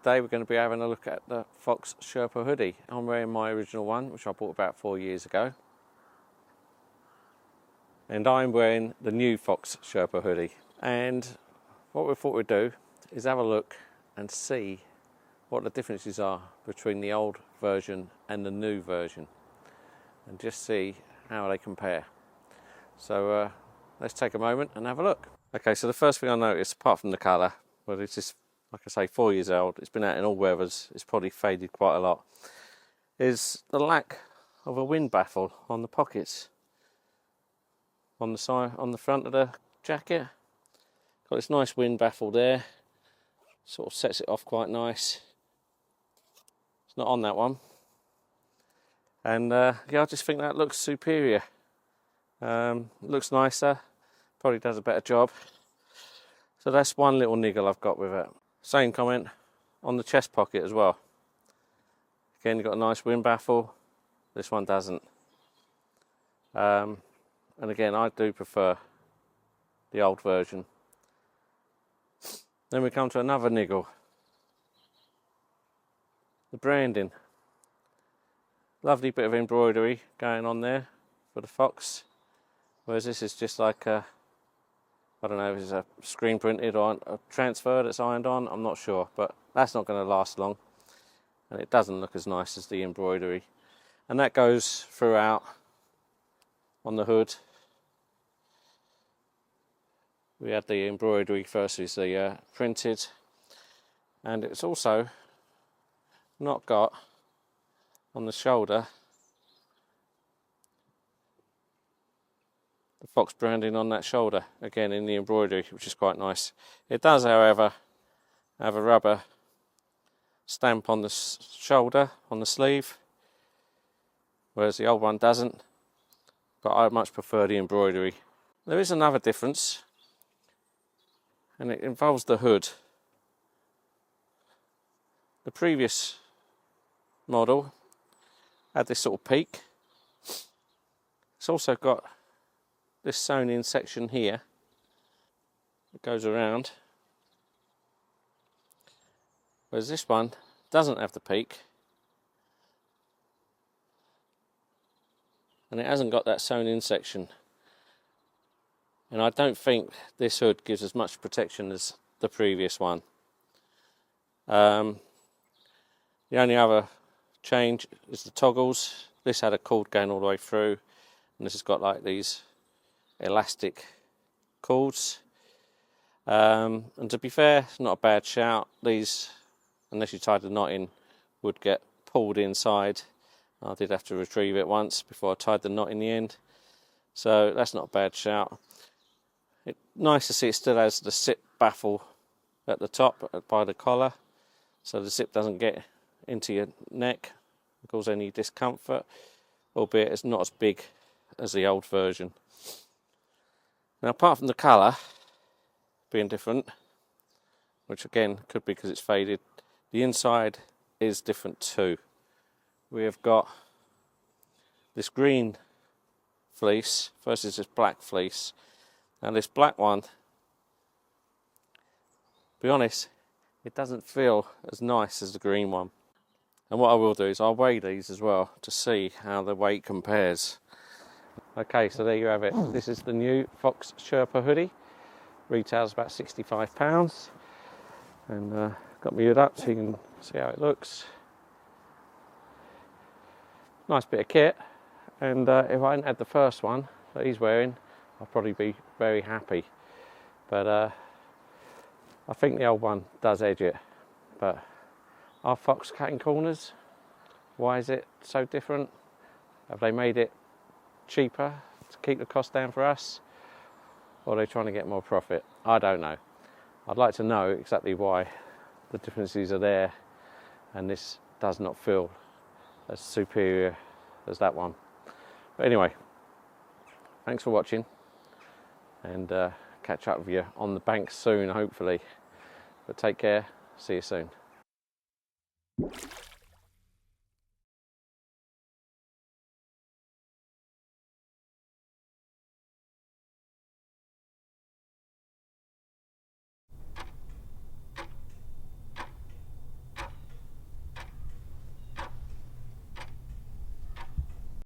today we're going to be having a look at the Fox Sherpa Hoody. I'm wearing my original one, which I bought about 4 years ago. And I'm wearing the new Fox Sherpa Hoody. And what we thought we'd do is have a look and see what the differences are between the old version and the new version. And just see how they compare. So let's take a moment and have a look. Okay, so the first thing I noticed, apart from the colour, well, this is, like I say, 4 years old, it's been out in all weathers, it's probably faded quite a lot, is the lack of a wind baffle on the pockets. On the side, on the front of the jacket, got this nice wind baffle there, sort of sets it off quite nice. It's not on that one. And yeah, I just think that looks superior. Looks nicer, probably does a better job. So that's one little niggle I've got with it. Same comment on the chest pocket as well. Again, you've got a nice wind baffle. This one doesn't. And again, I do prefer the old version. Then we come to another niggle. The branding. Lovely bit of embroidery going on there for the Fox. Whereas this is just like a, I don't know if it's a screen printed or a transfer that's ironed on, I'm not sure, but that's not going to last long. And it doesn't look as nice as the embroidery. And that goes throughout on the hood. We had the embroidery versus the printed. And it's also not got on the shoulder the Fox branding on that shoulder, again in the embroidery, which is quite nice. It does, however, have a rubber stamp on the shoulder, on the sleeve, whereas the old one doesn't, but I much prefer the embroidery. There is another difference, and it involves the hood. The previous model had this sort of peak. It's also got this sewn in section here that goes around, whereas this one doesn't have the peak and it hasn't got that sewn in section, and I don't think this hood gives as much protection as the previous one. The only other change is the toggles. This had a cord going all the way through, and this has got like these elastic cords. And to be fair, it's not a bad shout. These, unless you tied the knot in, would get pulled inside. I did have to retrieve it once before I tied the knot in the end. So that's not a bad shout. It's nice to see it still has the zip baffle at the top by the collar, so the zip doesn't get into your neck and cause any discomfort, albeit it's not as big as the old version. Now, apart from the colour being different, which again could be because it's faded, the inside is different too. We have got this green fleece versus this black fleece. Now this black one, to be honest, it doesn't feel as nice as the green one. And what I will do is I'll weigh these as well to see how the weight compares. Okay, so there you have it. This is the new Fox Sherpa Hoody. Retails about £65. And got me hood up so you can see how it looks. Nice bit of kit. And if I hadn't had the first one that he's wearing, I'd probably be very happy. But I think the old one does edge it. But are Fox cutting corners? Why is it so different? Have they made it cheaper to keep the cost down for us, or are they trying to get more profit? I don't know. I'd like to know exactly why the differences are there and this does not feel as superior as that one. But anyway, thanks for watching, and catch up with you on the bank soon, hopefully. But take care, see you soon.